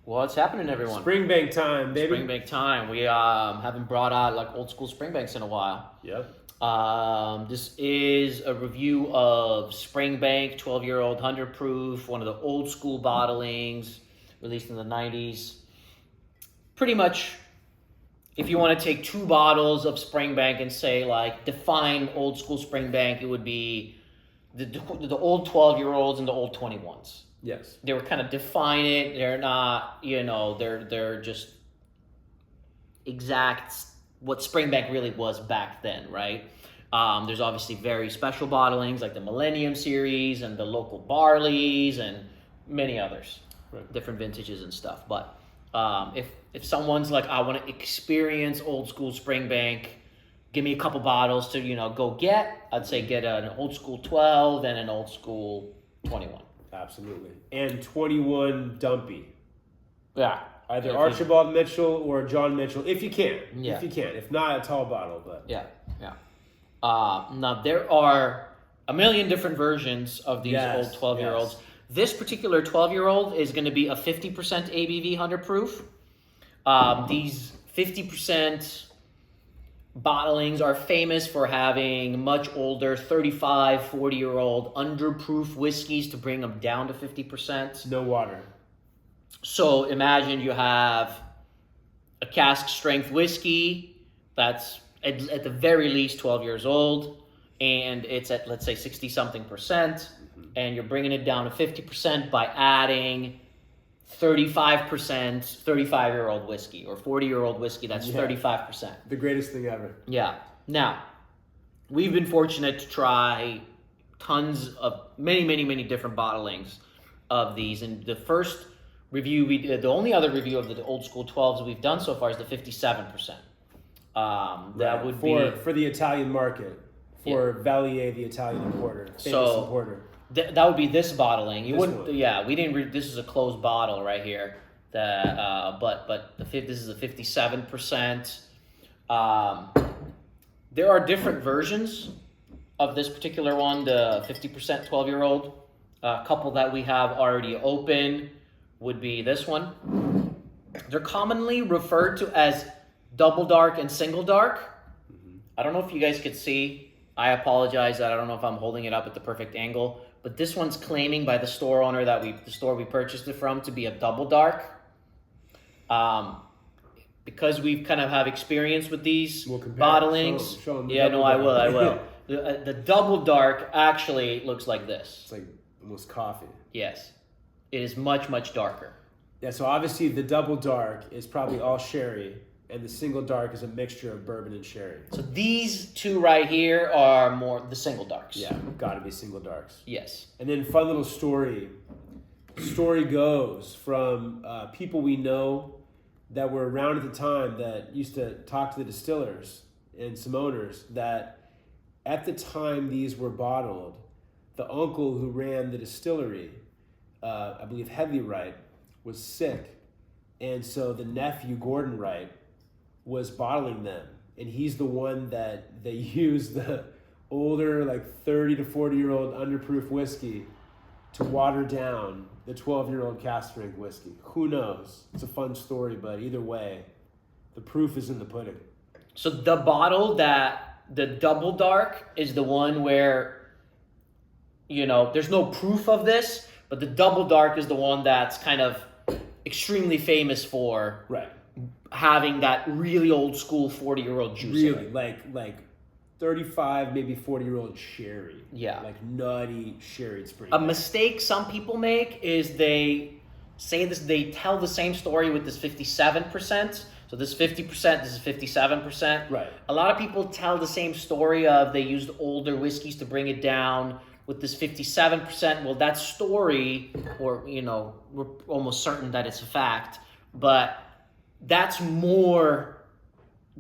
What's happening, everyone? Springbank time, baby. Springbank time. We haven't brought out like old school Springbanks in a while. Yep. This is a review of Springbank 12-year-old 100 proof, one of the old school bottlings, released in the 90s. Pretty much, if you want to take two bottles of Springbank and say like define old school Springbank, it would be the old 12-year-olds and the old 21s. Yes. They were kind of define it. They're not, they're just exact what Springbank really was back then, right? There's obviously very special bottlings like the Millennium series and the local barleys and many others, right. Different vintages and stuff. But if someone's like, I want to experience old school Springbank, give me a couple bottles to go get. I'd say get an old school 12 and an old school 21. Absolutely. And 21 dumpy. Yeah. Either Archibald Mitchell or John Mitchell, if you can. Yeah. If you can. If not, a tall bottle. But Yeah. Now, there are a million different versions of these old 12-year-olds. Yes. This particular 12-year-old is going to be a 50% ABV 100 proof. These 50% bottlings are famous for having much older 35, 40-year-old underproof whiskeys to bring them down to 50%. No water. So imagine you have a cask strength whiskey that's at the very least 12 years old, and it's at, let's say, 60-something%, and you're bringing it down to 50% by adding 35% 35-year-old whiskey or 40-year-old whiskey that's 35%. The greatest thing ever. Yeah. Now, we've been fortunate to try tons of many different bottlings of these, and the first review we did, the only other review of the old school 12s we've done so far is the 57%. That would be for the Italian market, for Valier, the Italian importer, famous importer. That would be this bottling. You This wouldn't. one. Yeah, we didn't. This is a closed bottle right here. But this is a 57%. There are different versions of this particular one. The 50% 12-year-old. A couple that we have already open would be this one. They're commonly referred to as double dark and single dark. I don't know if you guys could see. I apologize that I don't know if I'm holding it up at the perfect angle, but this one's claiming by the store owner the store we purchased it from to be a double dark. Because we've kind of have experience with these bottlings. Show 'em I will. The double dark actually looks like this. It's like almost coffee. Yes. It is much darker. Yeah, so obviously the double dark is probably all sherry, and the single dark is a mixture of bourbon and sherry. So these two right here are more the single darks. Yeah, gotta be single darks. Yes. And then fun little story. Story goes from people we know that were around at the time that used to talk to the distillers and some owners that at the time these were bottled, the uncle who ran the distillery, I believe Headley Wright, was sick. And so the nephew, Gordon Wright, was bottling them. And he's the one that they used the older, like 30 to 40-year-old underproof whiskey to water down the 12-year-old cask strength whiskey. Who knows? It's a fun story, but either way, the proof is in the pudding. So the bottle the double dark is the one where, there's no proof of this, but the double dark is the one that's kind of extremely famous for having that really old school 40-year-old juice. Really, like 35, maybe 40-year-old sherry. Yeah. Like nutty sherry. It's pretty A good. mistake some people make is they tell the same story with this 57%. So this 50%, this is 57%. Right. A lot of people tell the same story of they used older whiskeys to bring it down with this 57%. Well, that story, or, we're almost certain that it's a fact, but that's more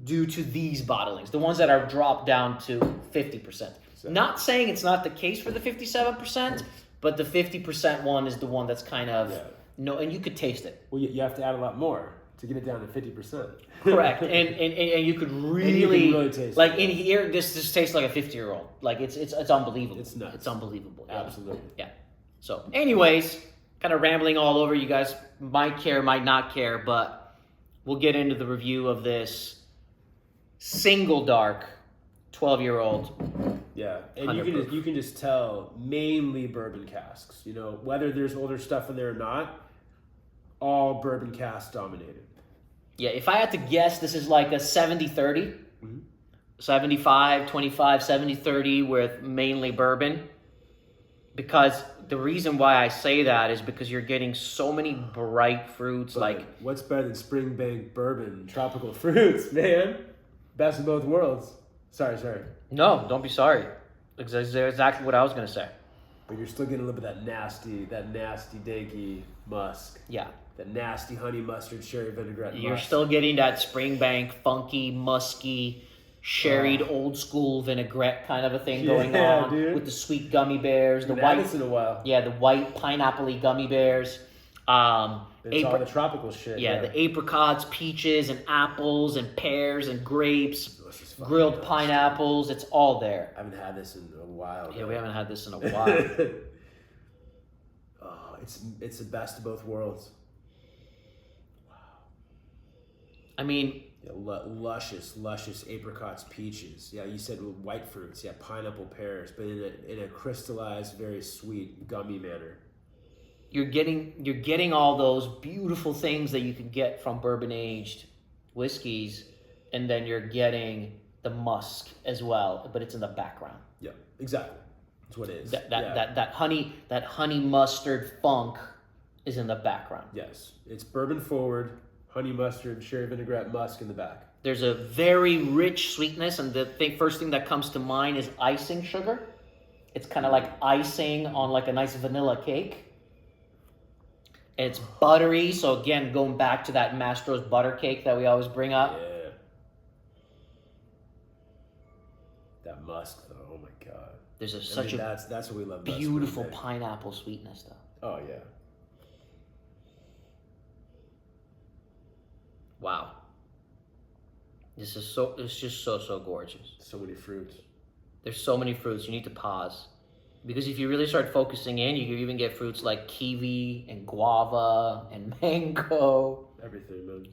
due to these bottlings, the ones that are dropped down to 50%. Not saying it's not the case for the 57%, but the 50% one is the one that's kind of, and you could taste it. Well, you have to add a lot more to get it down to 50%. Correct. and you could really taste like it. in here, this tastes like a 50-year-old. Like it's unbelievable. It's nuts. It's unbelievable. Yeah. Absolutely. Yeah. So anyways, kind of rambling all over. You guys might care, might not care, but we'll get into the review of this single dark 12-year-old. Yeah, and 100 proof. you can just tell mainly bourbon casks. You know, whether there's older stuff in there or not, all bourbon casks dominated. Yeah, if I had to guess, this is like a 70-30. 75-25, 70-30 with mainly bourbon. Because the reason why I say that is because you're getting so many bright fruits. But like, what's better than Springbank bourbon? Tropical fruits, man. Best of both worlds. Sorry. no, don't be sorry. That's exactly what I was going to say. But you're still getting a little bit of that nasty, danky musk. Yeah. That nasty honey mustard sherry vinaigrette You're musk. still getting that Springbank, funky, musky, sherried, old school vinaigrette kind of a thing going on. Dude. With the sweet gummy bears. The Had white, this in a while. yeah, the white pineapple-y gummy bears. It's all the tropical shit. Yeah, the apricots, peaches, and apples, and pears, and grapes, This is fucking grilled nuts. pineapples. It's all there. I haven't had this in a while. Yeah, man. we haven't had this in a while. Oh, it's the best of both worlds. I mean, Yeah, luscious apricots, peaches. Yeah, you said white fruits. Yeah, pineapple, pears, but in a crystallized, very sweet, gummy manner. you're getting all those beautiful things that you can get from bourbon aged whiskeys, and then you're getting the musk as well, but it's in the background. Yeah, exactly. That's what it is. That honey mustard funk is in the background. Yes, it's bourbon forward, honey mustard, sherry vinaigrette, musk in the back. There's a very rich sweetness, and the first thing that comes to mind is icing sugar. It's kind of like icing on like a nice vanilla cake. And it's buttery, so again, going back to that Mastro's butter cake that we always bring up. Yeah. That musk, though. Oh my god. There's That's what we love. About beautiful Springbank. pineapple sweetness, though. Oh yeah. Wow. It's just so gorgeous. So many fruits. There's so many fruits. You need to pause. Because if you really start focusing in, you can even get fruits like kiwi and guava and mango. Everything, man.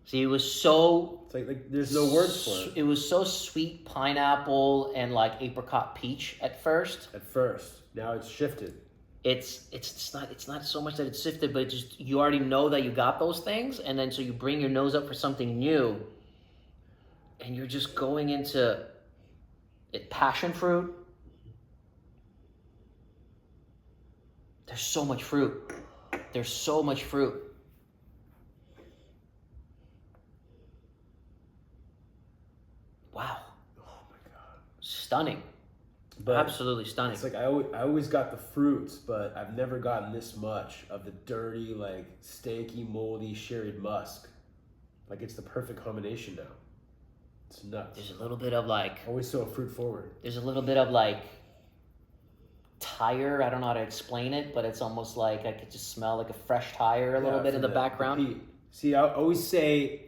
See, it was so... It's like there's no words for it. It was so sweet pineapple and like apricot peach at first. At first, now it's shifted. It's not so much that it's sifted, but it just, you already know that you got those things, and then so you bring your nose up for something new, and you're just going into it. Passion fruit. There's so much fruit. There's so much fruit. Wow. Oh my god. Stunning. But Absolutely stunning. it's like I always got the fruits, but I've never gotten this much of the dirty, like stanky, moldy, sherried musk. Like it's the perfect combination now. It's nuts. There's a little bit of like, Always so fruit forward. there's a little bit of like tire. I don't know how to explain it, but it's almost like I could just smell like a fresh tire a little bit in the background. peat. See, I always say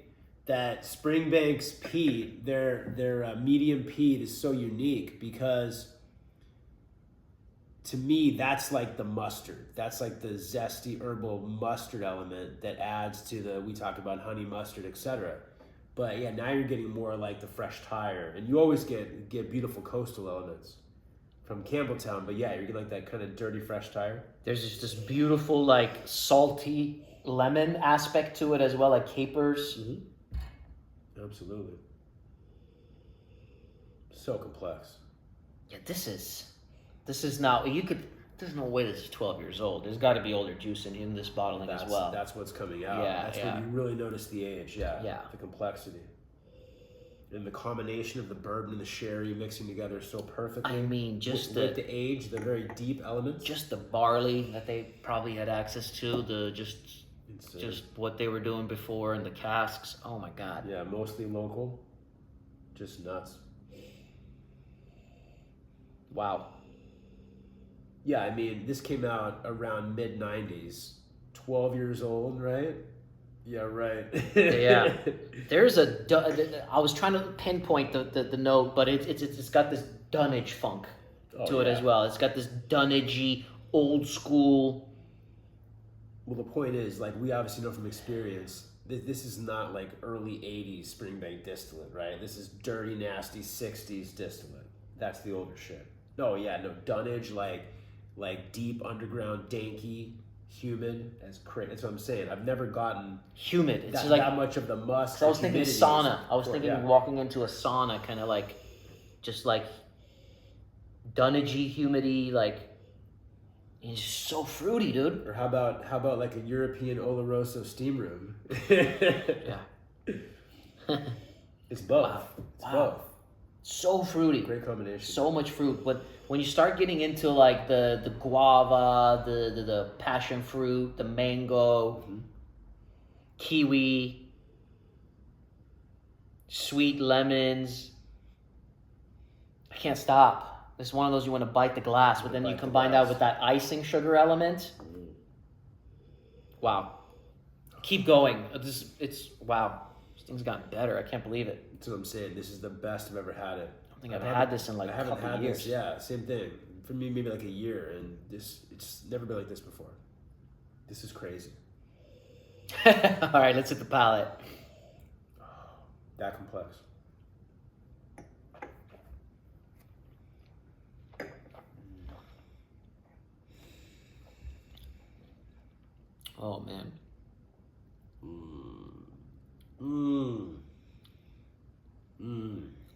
that Springbank's peat, their medium peat, is so unique because, to me, that's like the mustard. That's like the zesty herbal mustard element that adds to the, we talk about honey mustard, etc. But yeah, now you're getting more like the fresh tire, and you always get beautiful coastal elements from Campbelltown. But yeah, you're getting like that kind of dirty fresh tire. There's just this beautiful like salty lemon aspect to it as well, like capers. Absolutely. So complex. Yeah, this is now, there's no way this is 12 years old. There's got to be older juice in this bottling as well. That's what's coming out. Yeah, That's yeah. when you really notice the age. Yeah. Yeah. The complexity. And the combination of the bourbon and the sherry mixing together so perfectly. I mean, just with the age, the very deep elements. just the barley that they probably had access to, just what they were doing before in the casks. Oh my God. Yeah, mostly local. Just nuts. Wow. Yeah, I mean, this came out around mid-90s. 12 years old, right? Yeah, right. Yeah. I was trying to pinpoint the note, but it's got this dunnage funk to it as well. It's got this dunnagey, old school. Well, the point is, like, we obviously know from experience, this is not like early 80s Springbank distillate, right? This is dirty, nasty 60s distillate. That's the older shit. Oh, yeah, no, dunnage, like deep underground, danky, humid, as crazy. That's what I'm saying. I've never gotten Humid. It's that, like, that much of the musk. I was thinking humidity. sauna. I was thinking Yeah. walking into a sauna, kind of like, just like dunnagey, humidy, like, it's just so fruity, dude. Or how about like a European Oloroso steam room? Yeah. It's both. Wow. It's Wow. both. So fruity. Great combination. So much fruit. But when you start getting into like the guava, the passion fruit, the mango, kiwi, sweet lemons, I can't stop. It's one of those you want to bite the glass, but then you Bite the combine that glass. with that icing sugar element. Wow. Keep going. It's wow. This thing's gotten better. I can't believe it. That's what I'm saying. This is the best I've ever had it. I don't think I've had this in like I a haven't couple had years. this. Yeah, same thing. For me, maybe like a year, and it's never been like this before. This is crazy. All right, let's hit the palate. That complex. Oh man.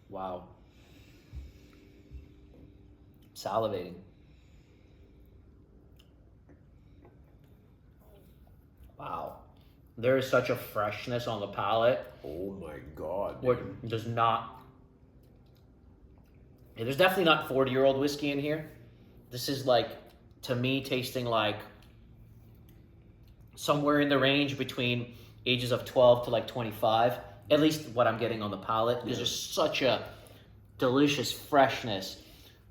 Wow. Salivating. Wow. There is such a freshness on the palate. Oh my god. Where Dude. it does not. Yeah, there's definitely not 40-year-old whiskey in here. This is like, to me, tasting like somewhere in the range between ages of 12 to like 25. At least what I'm getting on the palate. There's just such a delicious freshness.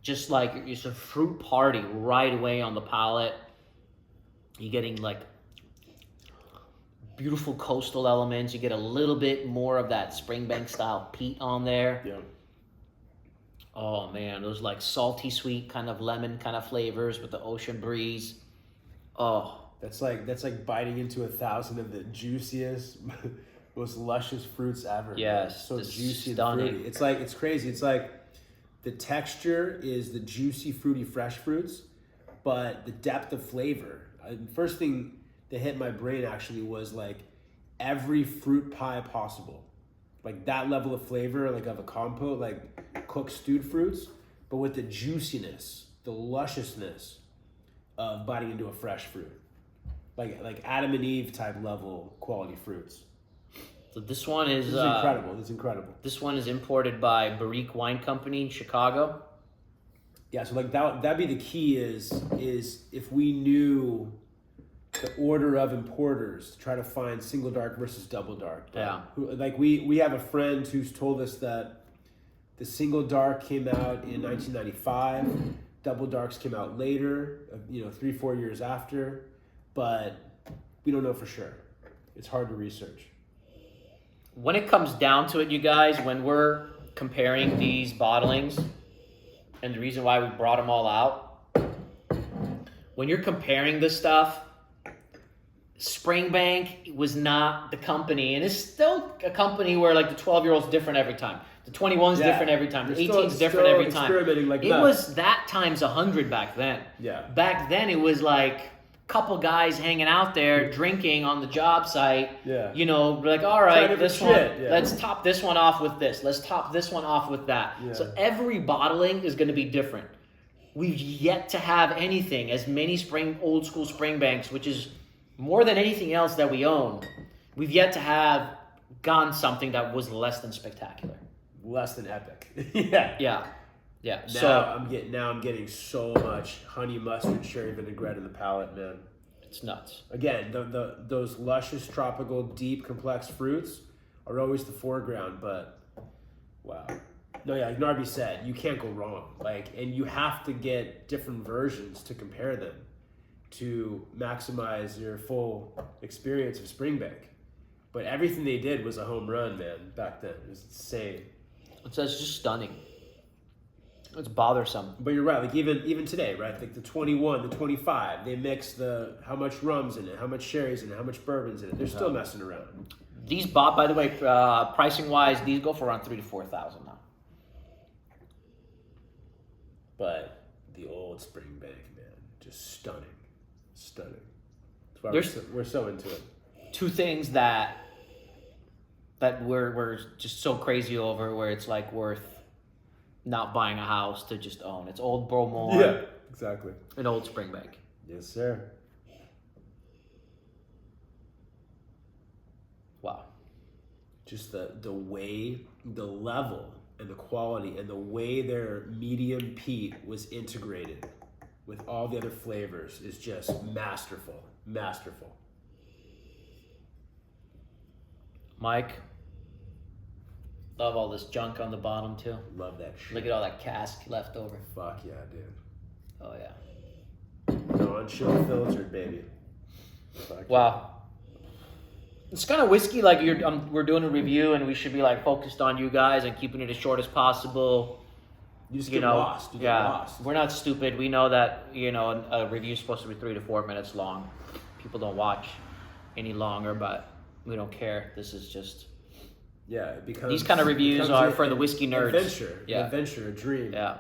Just like it's a fruit party right away on the palate. You're getting like beautiful coastal elements. You get a little bit more of that Springbank style peat on there. Yeah. Oh man, those like salty sweet kind of lemon kind of flavors with the ocean breeze. Oh, That's like biting into 1,000 of the juiciest, most luscious fruits ever. Yes, man. So just juicy stunning. and fruity. It's crazy. It's like the texture is the juicy, fruity, fresh fruits, but the depth of flavor. First thing that hit my brain actually was like every fruit pie possible, like that level of flavor, like of a compote, like cooked stewed fruits, but with the juiciness, the lusciousness of biting into a fresh fruit. Like Adam and Eve type level quality fruits. so this one is This is incredible. This is incredible. This one is imported by Barrique Wine Company in Chicago. Yeah, so like that'd be the key is if we knew the order of importers to try to find single dark versus double dark. Yeah. Like we have a friend who's told us that the single dark came out in 1995, double darks came out later, 3-4 years after, but we don't know for sure. It's hard to research. When it comes down to it, you guys, when we're comparing these bottlings, and the reason why we brought them all out, when you're comparing this stuff, Springbank was not the company, and it's still a company where like the 12-year-old's different every time. The 21's different every time. The They're 18's different every time. Experimenting like It nuts. was that times 100 back then. Yeah. Back then it was like couple guys hanging out there drinking on the job site. Yeah. Like, all right, Trying this different one, shit, yeah. let's top this one off with this. Let's top this one off with that. Yeah. So every bottling is going to be different. We've yet to have anything as many old school Springbanks, which is more than anything else that we own. We've yet to have gotten something that was less than spectacular. Less than epic. Yeah. Yeah. Now I'm getting so much honey mustard cherry vinaigrette in the palate, man. It's nuts. Again, those luscious tropical deep complex fruits are always the foreground, but wow. No, yeah, like Narby said, you can't go wrong. And you have to get different versions to compare them to maximize your full experience of Springbank. But everything they did was a home run, man, back then. It was insane. It's just stunning. It's bothersome. But you're right. Like even today, right? Like the 21, the 25, they mix how much rum's in it, how much sherry's in it, how much bourbon's in it. They're still messing around. These by the way, pricing wise, these go for around $3,000 to $4,000 now. But the old Springbank, man, just stunning. That's why we're so into it. Two things that we're just so crazy over, where it's like worth not buying a house to just own. It's Old Bromore. Yeah, exactly. And Old Springbank. Yes, sir. Wow. Just the way, the level, and the quality, and the way their medium peat was integrated with all the other flavors is just masterful. Mike, love all this junk on the bottom too. Love that shit. Look at all that cask left over. Fuck yeah, dude. Oh yeah. Non-chill filtered, baby. Fuck wow. It's kind of whiskey. Like we're doing a review, and we should be like focused on you guys and keeping it as short as possible. You just get lost. You get lost. We're not stupid. We know that a review is supposed to be 3 to 4 minutes long. People don't watch any longer, but we don't care. This is just it becomes. These kind of reviews are for the whiskey nerds. Adventure, a dream. Yeah.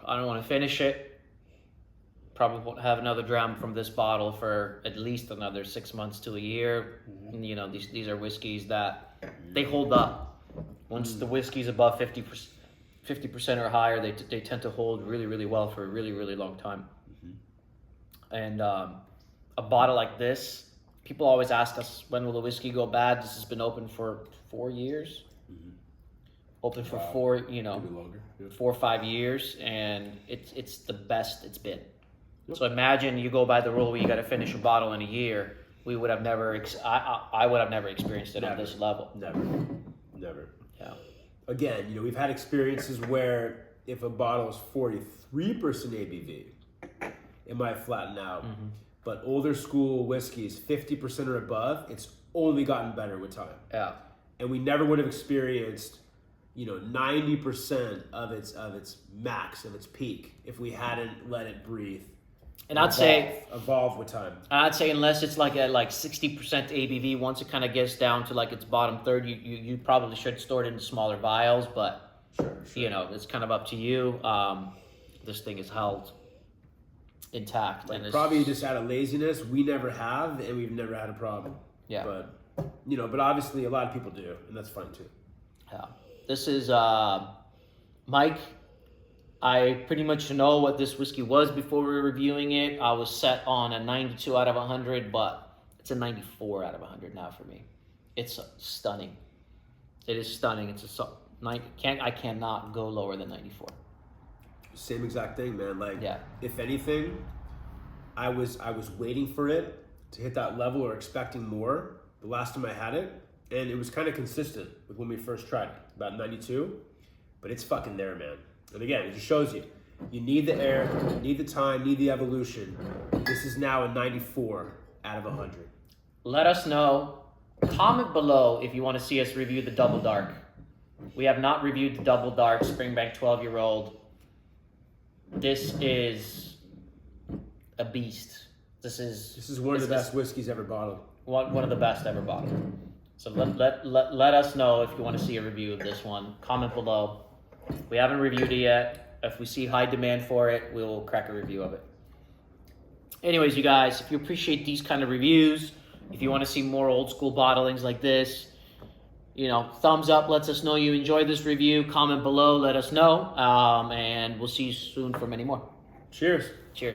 I don't want to finish it. Probably won't have another dram from this bottle for at least another 6 months to a year. Mm-hmm. These are whiskeys that they hold up. Once the whiskey's above 50% or higher, they tend to hold really, really well for a really, really long time. Mm-hmm. And a bottle like this, people always ask us, when will the whiskey go bad? This has been open for 4 years. Mm-hmm. Open for 4 or 5 years, and it's the best it's been. Yep. So imagine you go by the rule where you got to finish a bottle in a year. We would have never. I would have never experienced it on this level. Never. Yeah. Again, we've had experiences where if a bottle is 43% ABV, it might flatten out. Mm-hmm. But older school whiskeys, 50% or above, it's only gotten better with time. Yeah. And we never would have experienced 90% of its max, of its peak, if we hadn't let it breathe. And I'd say evolve with time. I'd say unless it's like at 60% ABV, once it kind of gets down to its bottom third, you probably should store it in smaller vials. But sure. It's kind of up to you. This thing is held intact, and probably just out of laziness, we never have, and we've never had a problem. Yeah. But obviously a lot of people do, and that's fine too. Yeah. This is Mike. I pretty much know what this whiskey was before we were reviewing it. I was set on a 92 out of 100, but it's a 94 out of 100 now for me. It's stunning. It is stunning. I cannot go lower than 94. Same exact thing, man. Yeah. If anything, I was waiting for it to hit that level or expecting more the last time I had it, and it was kind of consistent with when we first tried it, about 92, but it's fucking there, man. And again, it just shows you need the air, you need the time, need the evolution. This is now a 94 out of 100. Let us know. Comment below if you want to see us review the Double Dark. We have not reviewed the Double Dark Springbank 12-year-old. This is a beast. This is one of the best whiskeys ever bottled. One of the best ever bottled. So let us know if you want to see a review of this one. Comment below. We haven't reviewed it yet. If we see high demand for it, we'll crack a review of it. Anyways, you guys, if you appreciate these kind of reviews, if you want to see more old school bottlings like this, thumbs up lets us know you enjoyed this review. Comment below, let us know. And we'll see you soon for many more. Cheers. Cheers.